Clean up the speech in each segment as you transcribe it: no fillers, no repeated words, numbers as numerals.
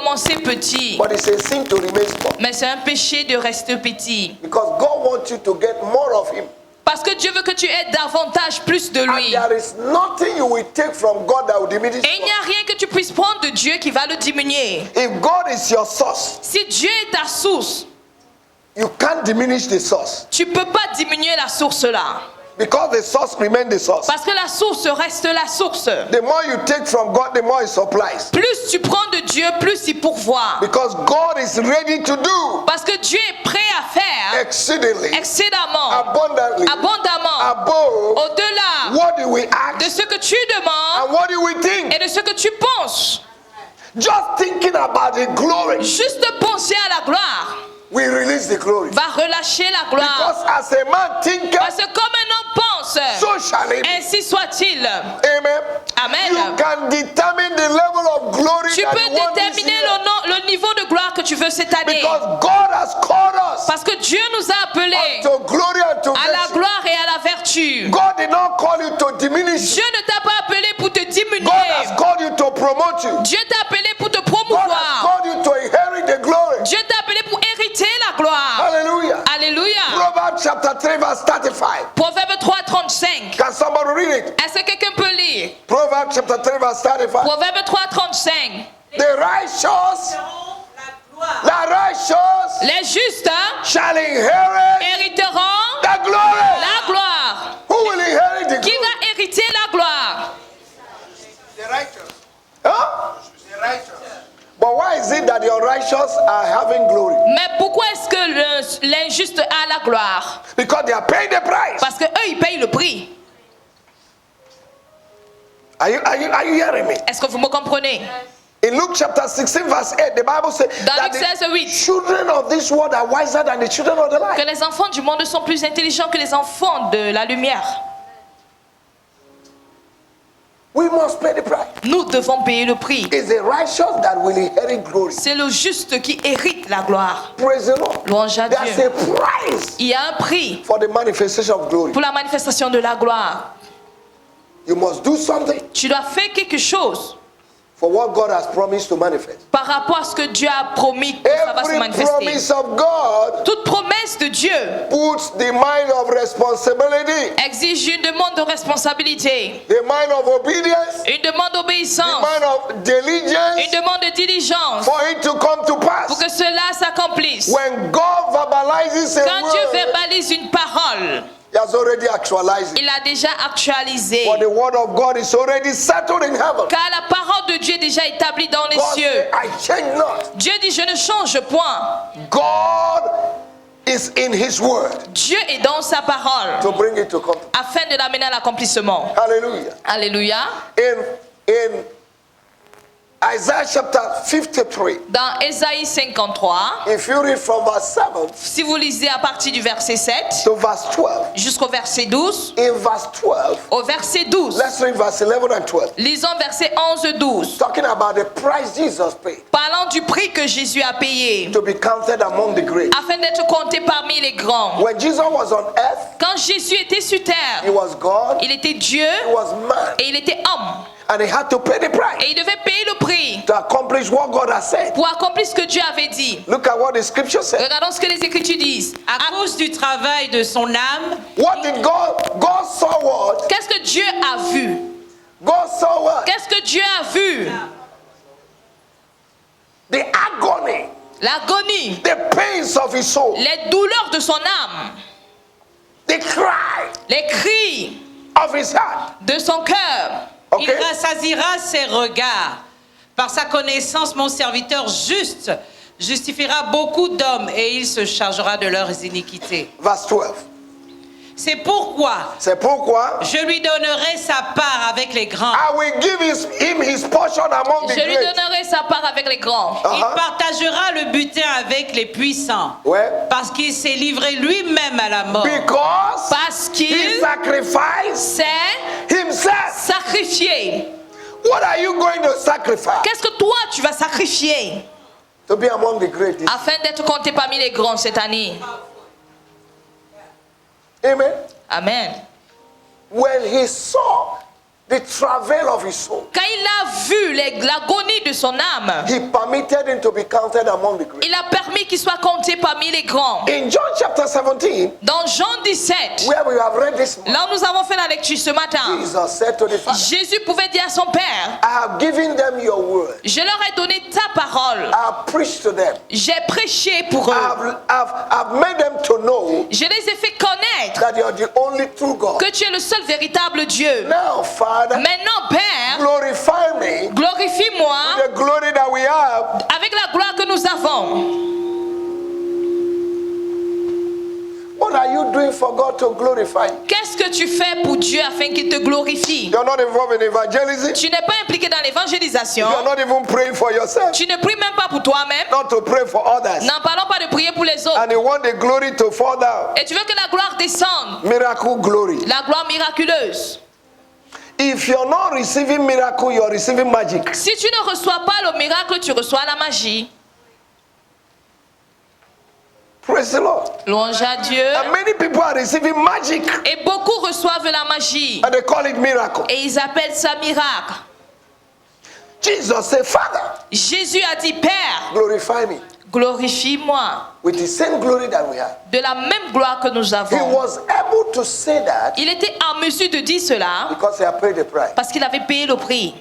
commencer petit. But it's a sin to remain small. Mais c'est un péché de rester petit. Because God wants you to get more of Him. Parce que Dieu veut que tu aies davantage plus de lui. And there is nothing you will take from God that will diminish Et il n'y a rien que tu puisses prendre de Dieu qui va le diminuer. If God is your source, Si Dieu est ta source, you can't diminish the source. tu ne peux pas diminuer la source là. Because the source remains the source. Parce que la source reste la source. The more you take from God, the more He supplies. Plus tu prends de Dieu, plus il pourvoit. Because God is ready to do Parce que Dieu est prêt à faire exceedingly, excédemment, abundantly, abondamment, above au-delà what do we de ask ce que tu demandes and what do we think. et de ce que tu penses. Just thinking about the glory, Juste penser à la gloire we release the glory. va relâcher la gloire. Because as a man thinketh, Parce que comme un homme pense, so shall he be. ainsi soit-il. Amen. Amen. You can determine the level of glory Tu that peux you want this déterminer year. le niveau de gloire que tu veux cette année. Because God has called us Parce que Dieu nous a appelés to glory and to à la virtue. gloire et à la vertu. God did not call you to diminish. Dieu ne t'a pas appelé pour te God diminuer. has called you to promote you. Dieu t'a appelé pour te God has promouvoir. called you to inherit the glory. Dieu t'a appelé pour hériter la gloire. Hallelujah. Alléluia. Proverbs chapter 3 verse 35. Proverbe 3, 35. Can somebody read it? Est-ce que quelqu'un peut lire? Proverbs chapter 3 verse 35. Proverbe 3, 35. The righteous, the righteous Les justes shall inherit hériteront the glory. la gloire. Who will inherit the Qui glory? va hériter la gloire? The righteous. Huh? The righteous. But why is it that the unrighteous are having glory? Mais pourquoi est-ce que l'injuste a la gloire? Because they are paying the price. Parce que eux, ils payent le prix. Are you hearing me? Est-ce que vous me comprenez? In Luke chapter 16 verse 8, the Bible says Dans that Luc the 16, 8. children of this world are wiser than the children of the Que light. les enfants du monde sont plus intelligents que les enfants de la lumière. We must pay the price. Nous devons payer le prix. It's the righteous that will inherit glory. C'est le juste qui hérite la gloire. Praise the Lord. Louange à There's Dieu. a price Il y a un prix for the manifestation of glory. pour la manifestation de la gloire. You must do something Tu dois faire quelque chose for what God has promised to manifest. par rapport à ce que Dieu a promis que ça va se Every manifester. promise of God Toute promesse de Dieu puts the mind of responsibility, exige une demande de responsabilité, the mind of obedience, une demande the d'obéissance, mind of diligence une demande de diligence for it to come to pour pass. que cela s'accomplisse. When God verbalizes a Quand Dieu word, verbalise une parole, He has already actualized it. il a déjà actualisé. For the word of God is already settled in heaven. Car la parole de Dieu est déjà établie dans les God cieux. said, I change not. Dieu dit, je ne change point. God is in His word Dieu est dans sa parole to bring it to come. afin de l'amener à l'accomplissement. Hallelujah. Alléluia. In Isaiah chapter 53, Dans Ésaïe 53, if you read from verse 7 si vous lisez à partir du verset 7 to verse 12, jusqu'au verset 12, in verse 12, au verset 12, let's read verse 11 and 12. lisons verset 11 et 12, Talking about the price Jesus paid parlant du prix que Jésus a payé to be counted among the great. afin d'être compté parmi les grands. When Jesus was on earth, Quand Jésus était sur He terre, was God, il était Dieu He was man, et il était homme. and He had to pay the price Et il devait payer le prix to accomplish what God has said. pour accomplir ce que Dieu avait dit. Look at what the scripture says. Regardons ce que les Écritures disent. À cause du travail de son âme, What did God saw what? Qu'est-ce que Dieu a vu? God saw what? Qu'est-ce que Dieu a vu? The agony, L'agonie, the pains of His soul, les douleurs de son âme, the cry les cris of His heart. de son cœur. il Okay? rassasiera ses regards. Par sa connaissance, mon serviteur juste justifiera beaucoup d'hommes et il se chargera de leurs iniquités. Verse 12. C'est pourquoi C'est pourquoi je lui donnerai sa part avec les grands. I will give him his portion among the Je lui great. donnerai sa part avec les grands. Il Uh-huh. partagera le butin avec les puissants. Ouais. Parce qu'il s'est livré lui-même à la mort. Because Parce he qu'il sacrificed s'est himself. sacrifié. What are you going to sacrifice Qu'est-ce que toi tu vas sacrifier to be among the great? afin d'être compté parmi les grands cette année? Amen. Amen. When he saw the travail of his soul, quand il a vu l'agonie de son âme, he permitted him to be counted among the great. il a permis qu'il soit compté parmi les grands. In John chapter 17, Dans Jean 17, where we have read this morning, là où nous avons fait la lecture ce matin, Jesus said to the Father, Jésus pouvait dire à son Père, I have given them your word. je leur ai donné ta parole, I have preached to them. j'ai prêché pour eux, I've made them to know je les ai fait connaître that you're the only true God. que tu es le seul véritable Dieu. Now, Father, Maintenant, Père, glorify me glorifie-moi with the glory that we have. avec la gloire que nous avons. What are you doing for God to glorify you? Qu'est-ce que tu fais pour Dieu afin qu'il te glorifie? You're not involved in evangelism. Tu n'es pas impliqué dans l'évangélisation. You're not even praying for yourself. Tu ne pries même pas pour toi-même. Not to pray for others. N'en parlons pas de prier pour les autres. And you want the glory to fall down. Et tu veux que la gloire descende. Miracle glory. La gloire miraculeuse. If you're not receiving miracle, you're receiving magic. Si tu ne reçois pas le miracle, tu reçois la magie. Praise the Lord. Louange à Dieu. And many people are receiving magic. Et beaucoup reçoivent la magie. And they call it miracle. Et ils appellent ça miracle. Jesus said, Father, Jésus a dit, Père, glorify me glorifie-moi with the same glory that we have. de la même gloire que nous He avons. was able to say that Il était en mesure de dire cela because he had paid the price. parce qu'il avait payé le prix.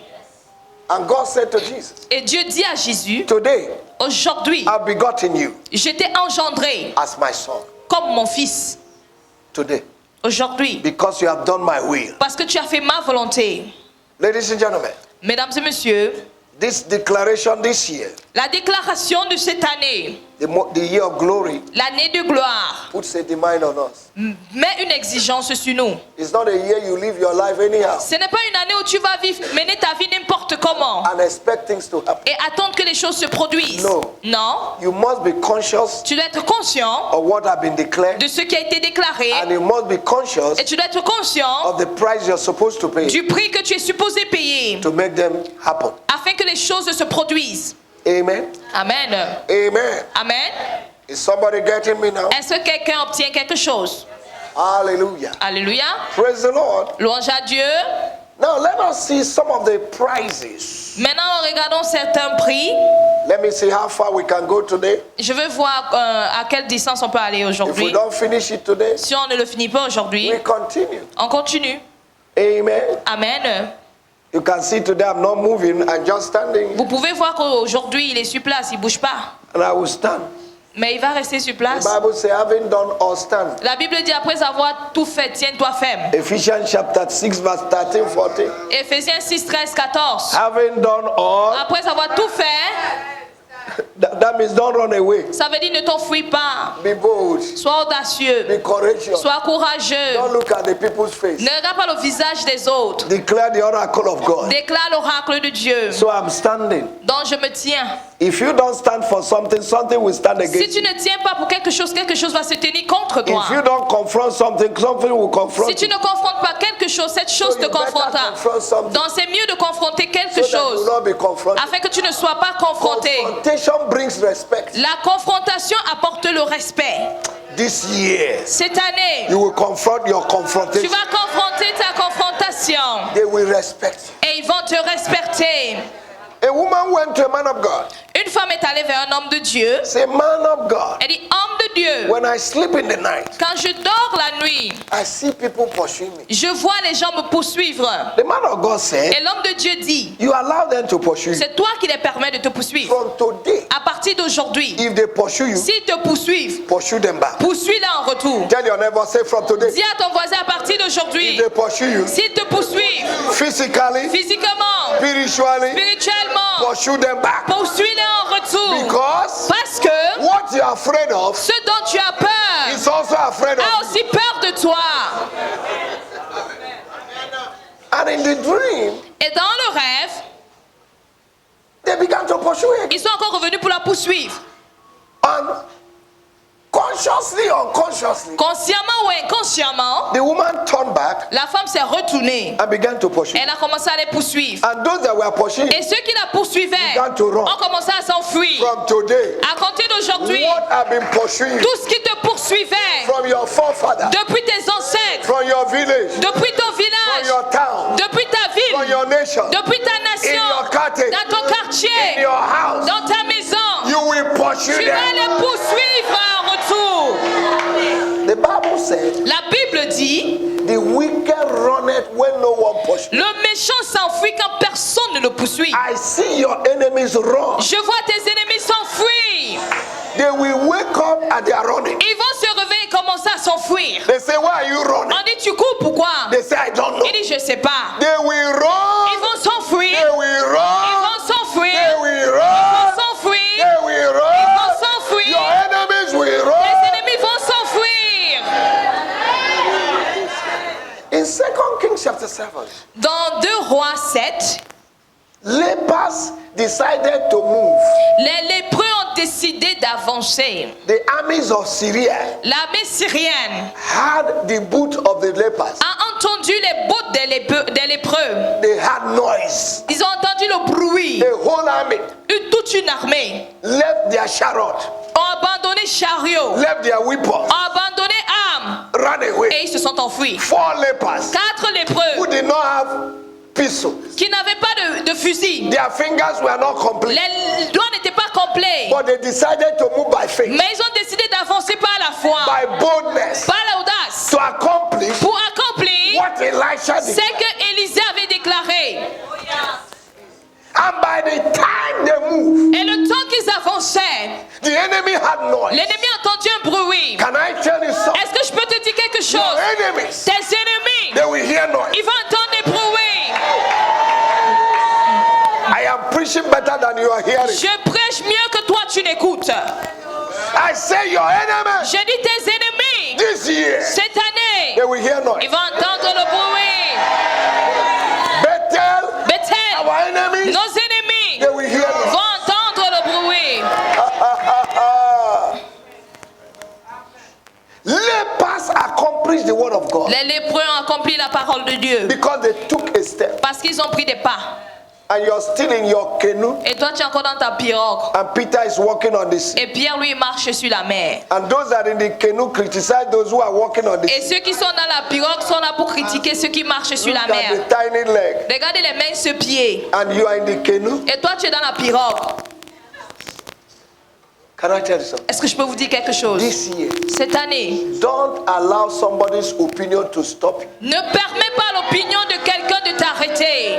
And God said to Jesus, Et Dieu dit à Jésus, today aujourd'hui, I've begotten you je t'ai engendré as my son. comme mon fils. Today. Aujourd'hui, Because you have done my will. parce que tu as fait ma volonté. Ladies and gentlemen, Mesdames et messieurs, this declaration this year, la déclaration de cette année, the year of glory, l'année de gloire, puts a demand on us. met une exigence sur nous. It's not a year you live your life anyhow Ce n'est pas une année où tu vas vivre, mener ta vie n'importe comment and expect things to happen. et attendre que les choses se produisent. No. Non, You must be conscious tu dois être conscient of what has been declared, de ce qui a été déclaré and you must be conscious et tu dois être conscient of the price you're supposed to pay du prix que tu es supposé payer to make them happen. afin que les choses se produisent. Amen. Amen. Amen. Amen. Is somebody getting me now? Est-ce que quelqu'un obtient quelque chose? Hallelujah. Alléluia. Praise the Lord. Louange à Dieu. Now let us see some of the prizes. Maintenant, regardons certains prix. Let me see how far we can go today. Je veux voir à quelle distance on peut aller If we aujourd'hui. don't finish it today, Si on ne le finit pas aujourd'hui, we continue. on continue. Amen. Amen. You can see today I'm not moving, I'm just standing, Vous pouvez voir qu'aujourd'hui, il est sur place, il ne bouge pas. and I will stand. Mais il va rester sur The place. Bible says, having done all stand. La Bible dit, après avoir tout fait, tiens-toi ferme. Ephesians chapter 6, verse 13, 14. Éphésiens 6, 13, 14. Having done all, Après avoir tout fait, that means don't run away. ça veut dire ne t'enfuis pas. Be bold. Sois audacieux. Be courageous. Sois courageux. Don't look at the people's face. Ne regarde pas le visage des autres. Declare the oracle of God. Déclare l'oracle de Dieu. So I'm standing. Donc je me tiens. If you don't stand for something, something will stand Si against tu you. ne tiens pas pour quelque chose va se tenir contre toi. If you don't confront something, something will confront Si tu you. ne confrontes pas quelque chose, cette chose So te you better confrontera. confront something. Donc c'est mieux de confronter quelque So that you will chose not be confronted. afin que tu ne sois pas confronté. Confrontation brings respect. La confrontation apporte le respect. This year, Cette année, you will confront your tu confrontation. vas confronter ta confrontation They will respect. et ils vont te respecter. A woman went to a man of God. Une femme est allée vers un homme de Dieu. Say, man of God, Elle dit, homme de Dieu, when I sleep in the night, quand je dors la nuit, I see people pursuing me. je vois les gens me poursuivre. The man of God said, Et l'homme de Dieu dit, you allow them to pursue you. c'est toi qui les permets de te poursuivre. From today, À partir d'aujourd'hui, if they pursue you, s'ils te poursuivent, pursue them back. poursuis-les en retour. Tell your neighbor, say from today, Dis à ton voisin à partir if d'aujourd'hui, they pursue you, s'ils te poursuivent physically, physiquement, spiritually, spirituellement, pursue them back. poursuis-les en retour. Because Parce que what you're afraid of ce dont tu as peur is also afraid a of aussi peur de toi. you. And in the dream, Et dans le rêve, they began to pursue him. ils sont encore revenus pour la poursuivre. And consciously or unconsciously, Consciemment ou inconsciemment, the woman turned back la femme s'est retournée. and began to pursue. Elle a commencé à les poursuivre. And those that were pursuing Et ceux qui la poursuivaient began to run. ont commencé à s'enfuir. From today, À compter d'aujourd'hui, what have been pursuing you tout ce qui te poursuivait from your forefather, depuis tes ancêtres, from your village, depuis ton from village, your town, depuis ta ville, your nation, depuis ta nation, in your cottage, dans ton in quartier, your house, dans ta maison. you will pursue Tu vas them. les poursuivre en retour. The Bible said, La Bible dit, the wicked runneth when no one pursues. le méchant s'enfuit quand personne ne le poursuit. I see your enemies run. Je vois tes ennemis s'enfuir. They will wake up and they are running. Ils vont se réveiller et commencer à s'enfuir. They say, why are you running? On dit, tu cours, pourquoi? They say, I don't know. Il dit, je sais pas. They will run. Ils vont s'enfuir. They will Ils run. vont s'enfuir. They will Ils run. vont s'enfuir. They will Ils vont run. s'enfuir. Your enemies will Les run. ennemis vont s'enfuir. In 2 Kings chapter 7, Dans 2 Rois 7, lepers decided to move. les lépreux ont décidé d'avancer. The armies of Syria L'armée syrienne had the boot of the lepers. a entendu les bottes des lépreux. They had noise. Ils ont entendu le bruit. The whole army Toute une armée left their chariot, ont abandonné chariot, left their weapons, ont abandonné armes ran away. et ils se sont enfuis. 4 lepers 4 who lépreux did not have pistols. qui n'avaient pas de fusil. Their fingers were not complete. Les doigts n'étaient pas complets. But they decided to move by faith, Mais ils ont décidé d'avancer par la foi, by boldness, par l'audace, to accomplish pour accomplir what Elisha ce did. que Élisée avait déclaré. And by the time they moved, Et le temps qu'ils avançaient, the enemy had noise. l'ennemi a entendu un bruit. Can I tell you something? Est-ce que je peux te dire quelque Your chose? enemies, Tes ennemis, they will hear noise. ils vont entendre des bruits. I am preaching better than you are hearing. Je prêche mieux que toi tu n'écoutes. I say your enemies Je dis tes ennemis, this year, cette année, they will hear noise. ils vont entendre le bruit. Bethel, Bethel, our enemies, nos ennemis they will hear noise. vont entendre le bruit. Lepers accomplished the word of God Les lépreux ont accompli la parole de Dieu because they took a step. parce qu'ils ont pris des pas. And you're still in your canoe, Et toi tu es encore dans ta pirogue. and Peter is walking on the sea. Et Pierre lui marche sur la mer. And those that are in the canoe criticize those who are walking on the Et sea. ceux qui sont dans la pirogue sont là pour critiquer ceux qui marchent sur la Look mer. at the tiny leg. Regardez les mains ce pied. And you are in the canoe. Et toi tu es dans la pirogue. Can I tell you something? Est-ce que je peux vous dire quelque chose? This year, Cette année, don't allow somebody's opinion to stop you. ne permets pas l'opinion de quelqu'un de t'arrêter.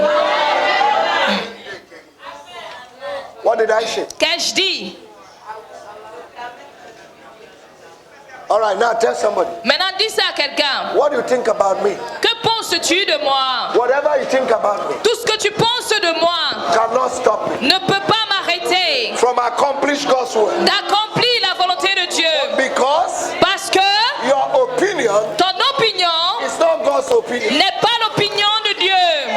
What did I say? Qu'ai-je dit? All right, now tell somebody. Maintenant dis ça à quelqu'un. What do you think about me? Que penses-tu de moi? Whatever you think about me Tout ce que tu penses de moi cannot stop me ne peut pas m'arrêter from accomplish God's word. d'accomplir la volonté de Dieu. Because Parce que your opinion ton opinion is not God's opinion. n'est pas l'opinion de Dieu.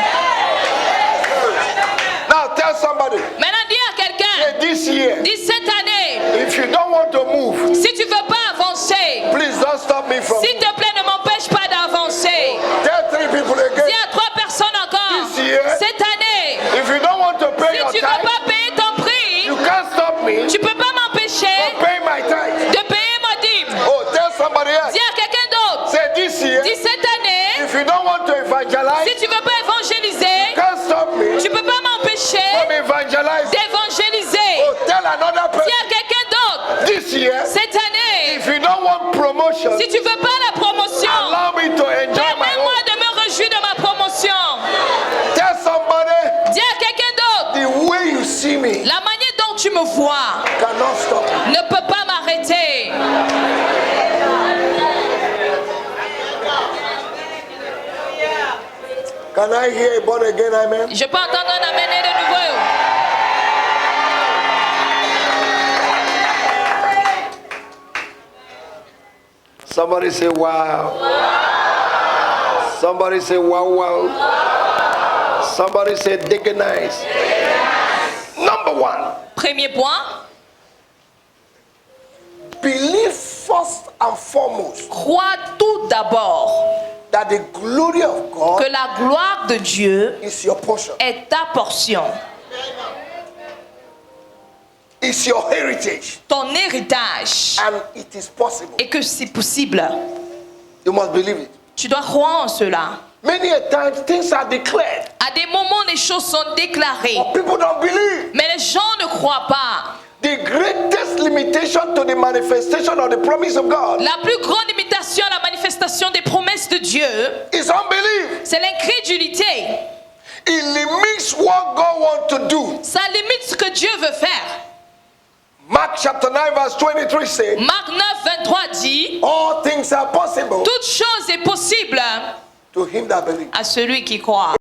Now tell somebody, Maintenant dis à quelqu'un, this year, dis cette année, if you don't want to move, si tu veux pas avancer, please don't stop me from. s'il te plaît ne m'empêche pas d'avancer. Tell 3 people Dis again, à 3 personnes encore, This year, cette année, if you don't want to pay your si tu veux tithe, pas payer ton prix, you can't stop me tu peux pas m'empêcher from paying my tithe. de payer mon dîme. Oh, tell somebody else. Dis à quelqu'un d'autre, Say this year, dis cette année, if you don't want to evangelize, si tu veux pas évangéliser, you can't stop me tu peux pas m'empêcher from evangelizing. d'évangéliser. Oh, tell another Dis person à quelqu'un d'autre, this year, cette année, if you don't want promotion, si tu veux pas la promotion, allow me to enjoy my permets-moi own. de me réjouir de ma promotion. Tell somebody Dis à quelqu'un d'autre, the way you see me la manière dont tu me vois cannot stop me. ne peut pas m'arrêter. Can I hear a born again amen? Je peux entendre un amen et de nouveau. Somebody say wow. Somebody say wow wow. Somebody say dignize. Number 1. Premier point, Believe first and foremost crois tout d'abord that the glory of God que la gloire de Dieu is your portion. est ta portion, It's your heritage. ton héritage, And it is possible. et que c'est possible. You must believe it. Tu dois croire en cela. Many a times things are declared. À des moments, les choses sont déclarées. but people don't believe. Mais les gens ne croient pas. The greatest limitation to the manifestation of the promise of God La plus grande limitation à la manifestation des promesses de Dieu, is unbelief. c'est l'incrédulité. It limits what God wants to do. Ça limite ce que Dieu veut faire. Mark chapter 9 verse 23 says, Marc 9, 23 dit, all things are possible toute chose est possible to him that believes. à celui qui croit.